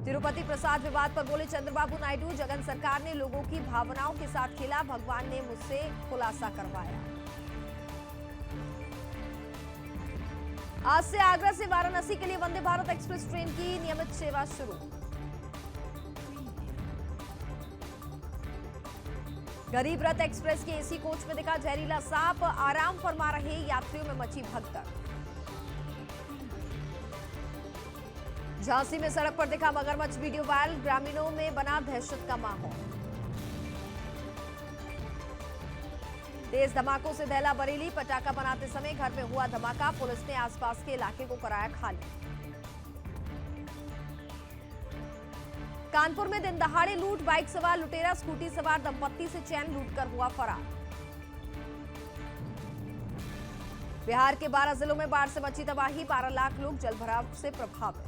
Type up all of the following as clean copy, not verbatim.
तिरुपति प्रसाद विवाद पर बोले चंद्रबाबू नायडू, जगन सरकार ने लोगों की भावनाओं के साथ खेला, भगवान ने मुझसे खुलासा करवाया। आज से आगरा से वाराणसी के लिए वंदे भारत एक्सप्रेस ट्रेन की नियमित सेवा शुरू। गरीब रथ एक्सप्रेस के एसी कोच में दिखा जहरीला सांप, आराम फरमा रहे यात्रियों में मची भगदड़। झांसी में सड़क पर दिखा मगरमच्छ, वीडियो वायरल, ग्रामीणों में बना दहशत का माहौल। तेज धमाकों से दहला बरेली, पटाखा बनाते समय घर में हुआ धमाका, पुलिस ने आसपास के इलाके को कराया खाली। कानपुर में दिन दहाड़े लूट, बाइक सवार लुटेरा स्कूटी सवार दंपत्ति से चैन लूटकर हुआ फरार। बिहार के 12 जिलों में बाढ़ से मची तबाही, 12 लाख लोग जलभराव से प्रभावित।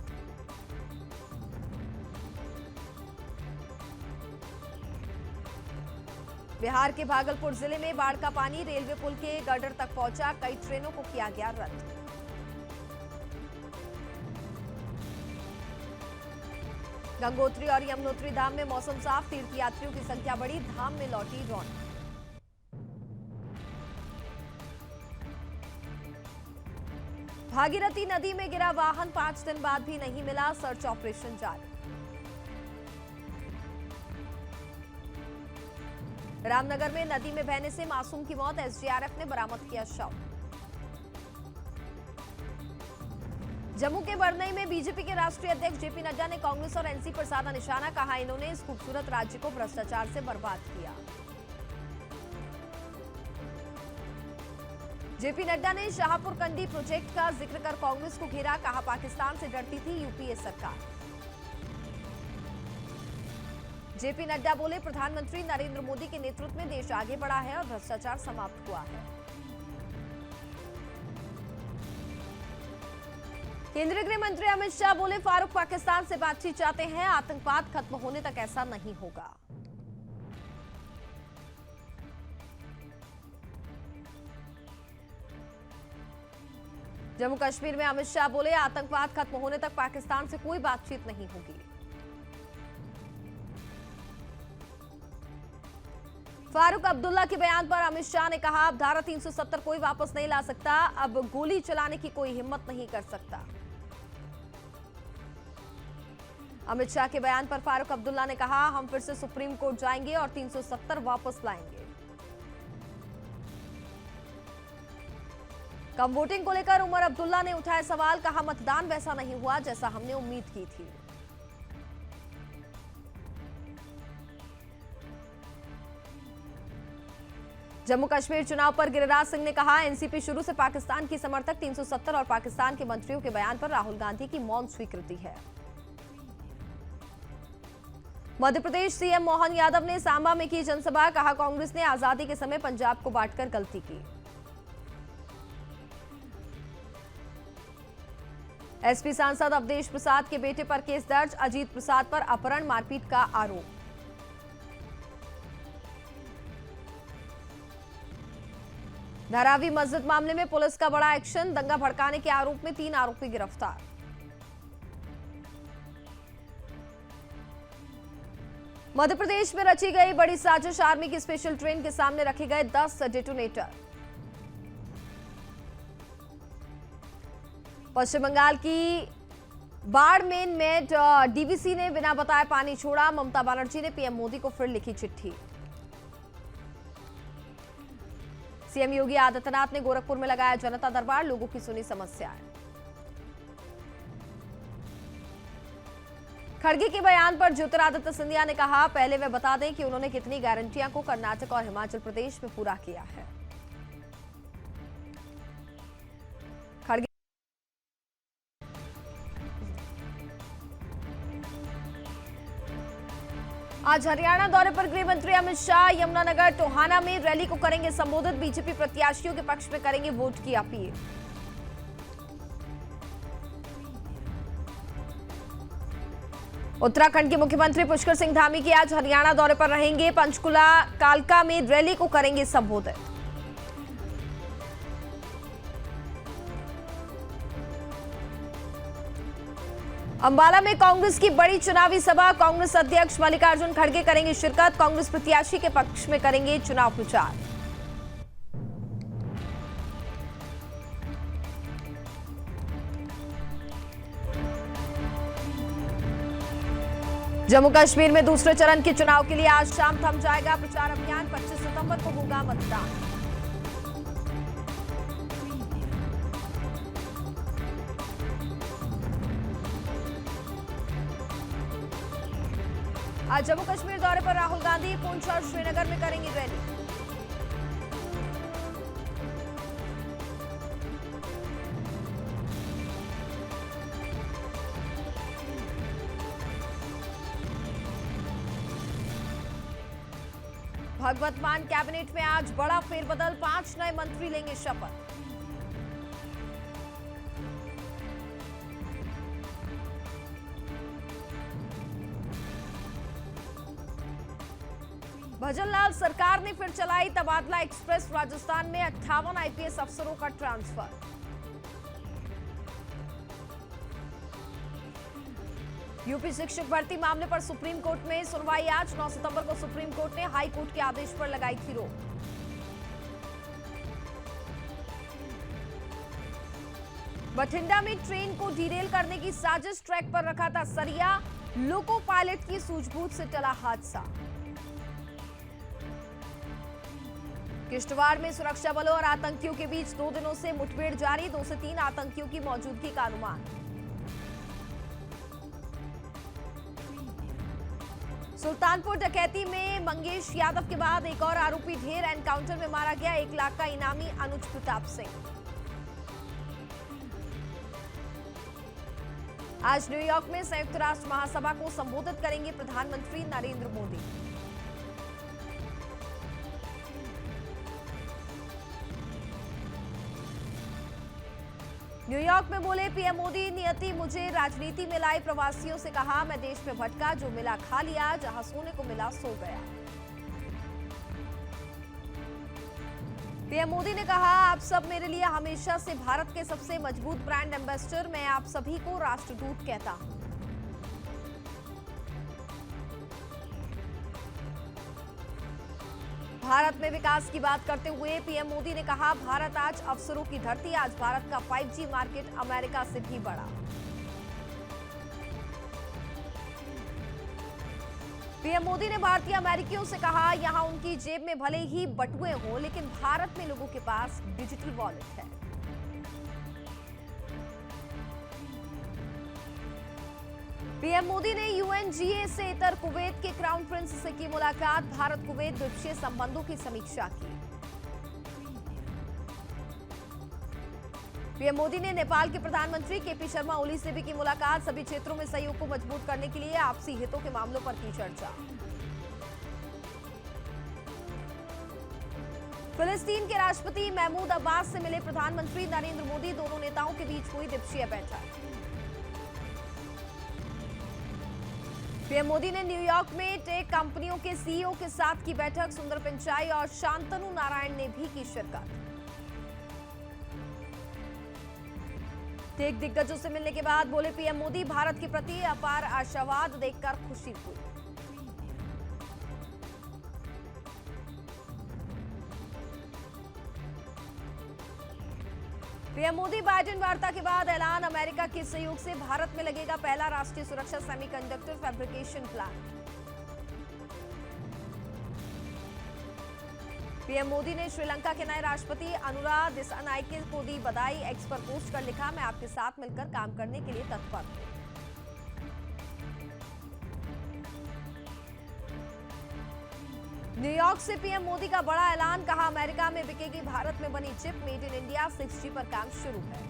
बिहार के भागलपुर जिले में बाढ़ का पानी रेलवे पुल के गर्डर तक पहुंचा, कई ट्रेनों को किया गया रद्द। गंगोत्री और यमुनोत्री धाम में मौसम साफ, तीर्थयात्रियों की संख्या बढ़ी, धाम में लौटी रौनक। भागीरथी नदी में गिरा वाहन, 5 दिन बाद भी नहीं मिला, सर्च ऑपरेशन जारी। रामनगर में नदी में बहने से मासूम की मौत, एसडीआरएफ ने बरामद किया शव। जम्मू के बरनई में बीजेपी के राष्ट्रीय अध्यक्ष जेपी नड्डा ने कांग्रेस और एनसी पर साधा निशाना, कहा इन्होंने इस खूबसूरत राज्य को भ्रष्टाचार से बर्बाद किया। जेपी नड्डा ने शाहपुर कंडी प्रोजेक्ट का जिक्र कर कांग्रेस को घेरा, कहा पाकिस्तान से डरती थी यूपीए सरकार। जेपी नड्डा बोले प्रधानमंत्री नरेंद्र मोदी के नेतृत्व में देश आगे बढ़ा है और भ्रष्टाचार समाप्त हुआ है। केंद्रीय गृह मंत्री अमित शाह बोले फारूक पाकिस्तान से बातचीत चाहते हैं, आतंकवाद खत्म होने तक ऐसा नहीं होगा। जम्मू कश्मीर में अमित शाह बोले आतंकवाद खत्म होने तक पाकिस्तान से कोई बातचीत नहीं होगी। फारूक अब्दुल्ला के बयान पर अमित शाह ने कहा अब धारा 370 कोई वापस नहीं ला सकता, अब गोली चलाने की कोई हिम्मत नहीं कर सकता। अमित शाह के बयान पर फारूक अब्दुल्ला ने कहा हम फिर से सुप्रीम कोर्ट जाएंगे और 370 वापस लाएंगे। कम वोटिंग को लेकर उमर अब्दुल्ला ने उठाया सवाल, कहा मतदान वैसा नहीं हुआ जैसा हमने उम्मीद की थी। जम्मू कश्मीर चुनाव पर गिरिराज सिंह ने कहा एनसीपी शुरू से पाकिस्तान की समर्थक, 370 और पाकिस्तान के मंत्रियों के बयान पर राहुल गांधी की मौन स्वीकृति है। मध्य प्रदेश सीएम मोहन यादव ने सांबा में की जनसभा, कहा कांग्रेस ने आजादी के समय पंजाब को बांटकर गलती की। एसपी सांसद अवधेश प्रसाद के बेटे पर केस दर्ज, अजीत प्रसाद पर अपहरण मारपीट का आरोप। धारावी मस्जिद मामले में पुलिस का बड़ा एक्शन, दंगा भड़काने के आरोप में 3 आरोपी गिरफ्तार। मध्य प्रदेश में रची गई बड़ी साजिश, आर्मी की स्पेशल ट्रेन के सामने रखे गए 10 डेटोनेटर। पश्चिम बंगाल की बाड़मेर में डीवीसी ने बिना बताए पानी छोड़ा, ममता बनर्जी ने पीएम मोदी को फिर लिखी चिट्ठी। सीएम योगी आदित्यनाथ ने गोरखपुर में लगाया जनता दरबार, लोगों की सुनी समस्याएं। खड़गे के बयान पर ज्योतिरादित्य सिंधिया ने कहा पहले वे बता दें कि उन्होंने कितनी गारंटियां को कर्नाटक और हिमाचल प्रदेश में पूरा किया है। खड़गे आज हरियाणा दौरे पर गृह मंत्री अमित शाह यमुनानगर टोहाना में रैली को करेंगे संबोधित, बीजेपी प्रत्याशियों के पक्ष में करेंगे वोट की अपील। उत्तराखंड के मुख्यमंत्री पुष्कर सिंह धामी की आज हरियाणा दौरे पर रहेंगे, पंचकुला कालका में रैली को करेंगे संबोधित। अंबाला में कांग्रेस की बड़ी चुनावी सभा, कांग्रेस अध्यक्ष मल्लिकार्जुन खड़गे करेंगे शिरकत, कांग्रेस प्रत्याशी के पक्ष में करेंगे चुनाव प्रचार। जम्मू कश्मीर में दूसरे चरण के चुनाव के लिए आज शाम थम जाएगा प्रचार अभियान, 25 सितंबर को होगा मतदान। आज जम्मू कश्मीर दौरे पर राहुल गांधी पुंछ और श्रीनगर में करेंगी रैली। भगवत मान कैबिनेट में आज बड़ा फेरबदल, 5 नए मंत्री लेंगे शपथ। भजनलाल सरकार ने फिर चलाई तबादला एक्सप्रेस, राजस्थान में 58 आईपीएस अफसरों का ट्रांसफर। यूपी शिक्षक भर्ती मामले पर सुप्रीम कोर्ट में सुनवाई आज, 9 सितंबर को सुप्रीम कोर्ट ने हाई कोर्ट के आदेश पर लगाई थी रोक। बठिंडा में ट्रेन को डीरेल करने की साजिश, ट्रैक पर रखा था सरिया, लोको पायलट की सूझबूझ से टला हादसा। किश्तवाड़ में सुरक्षा बलों और आतंकियों के बीच 2 दिनों से मुठभेड़ जारी, 2 से 3 आतंकियों की मौजूदगी का अनुमान। सुल्तानपुर डकैती में मंगेश यादव के बाद एक और आरोपी ढेर, एनकाउंटर में मारा गया 1 लाख का इनामी अनुज प्रताप सिंह। आज न्यूयॉर्क में संयुक्त राष्ट्र महासभा को संबोधित करेंगे प्रधानमंत्री नरेंद्र मोदी। न्यूयॉर्क में बोले पीएम मोदी, नियति मुझे राजनीति में लाई, प्रवासियों से कहा मैं देश में भटका, जो मिला खा लिया, जहां सोने को मिला सो गया। पीएम मोदी ने कहा आप सब मेरे लिए हमेशा से भारत के सबसे मजबूत ब्रांड एम्बेसडर, मैं आप सभी को राष्ट्रदूत कहता हूं। भारत में विकास की बात करते हुए पीएम मोदी ने कहा भारत आज अवसरों की धरती, आज भारत का 5G मार्केट अमेरिका से भी बड़ा। पीएम मोदी ने भारतीय अमेरिकियों से कहा यहां उनकी जेब में भले ही बटुए हों, लेकिन भारत में लोगों के पास डिजिटल वॉलेट है। पीएम मोदी ने यूएनजीए से इतर कुवैत के क्राउन प्रिंस से की मुलाकात, भारत कुवैत द्विपक्षीय संबंधों की समीक्षा की। पीएम मोदी ने नेपाल के प्रधानमंत्री केपी शर्मा ओली से भी की मुलाकात, सभी क्षेत्रों में सहयोग को मजबूत करने के लिए आपसी हितों के मामलों पर की चर्चा। फिलिस्तीन के राष्ट्रपति महमूद अब्बास से मिले प्रधानमंत्री नरेंद्र मोदी, दोनों नेताओं के बीच हुई द्विपक्षीय बैठक। पीएम मोदी ने न्यूयॉर्क में टेक कंपनियों के सीईओ के साथ की बैठक, सुंदर पिचाई और शांतनु नारायण ने भी की शिरकत। टेक दिग्गजों से मिलने के बाद बोले पीएम मोदी, भारत के प्रति अपार आशावाद देखकर खुशी हुई। पीएम मोदी बाइडेन वार्ता के बाद ऐलान, अमेरिका के सहयोग से भारत में लगेगा पहला राष्ट्रीय सुरक्षा semiconductor fabrication plant. PM Modi ने श्रीलंका के नए राष्ट्रपति अनुरा दिसानायके को दी बधाई, एक्स पर पोस्ट कर लिखा मैं आपके साथ मिलकर काम करने के लिए तत्पर हूं। न्यूयॉर्क से पीएम मोदी का बड़ा ऐलान, कहा अमेरिका में बिकेगी भारत में बनी chip, made in India 6G पर काम शुरू है।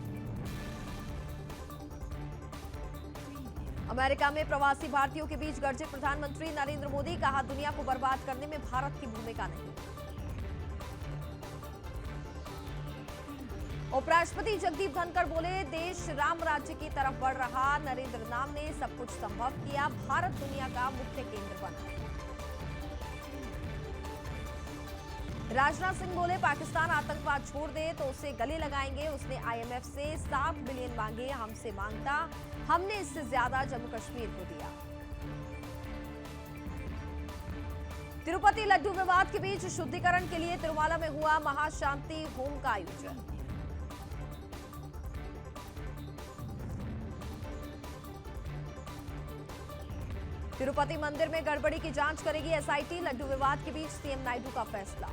अमेरिका में प्रवासी भारतीयों के बीच गरजे प्रधानमंत्री नरेंद्र मोदी, कहा दुनिया को बर्बाद करने में भारत की भूमिका नहीं। उपराष्ट्रपति जगदीप धनखड़ बोले देश राम राज्य की तरफ बढ़ रहा, नरेंद्र नाम ने सब कुछ संभव किया, भारत दुनिया का मुख्य केंद्र बना। राजनाथ सिंह बोले, पाकिस्तान आतंकवाद छोड़ दे तो उसे गले लगाएंगे। उसने आईएमएफ से 7 बिलियन मांगे, हमसे मांगता, हमने इससे ज्यादा जम्मू कश्मीर को दिया। तिरुपति लड्डू विवाद के बीच शुद्धिकरण के लिए तिरुमाला में हुआ महाशांति होम का आयोजन। तिरुपति मंदिर में गड़बड़ी की जांच करेगी एसआईटी। लड्डू विवाद के बीच सीएम नायडू का फैसला।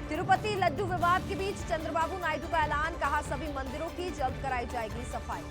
तिरुपति लड्डू विवाद के बीच चंद्रबाबू नायडू का ऐलान, कहा सभी मंदिरों की जल्द कराई जाएगी सफाई।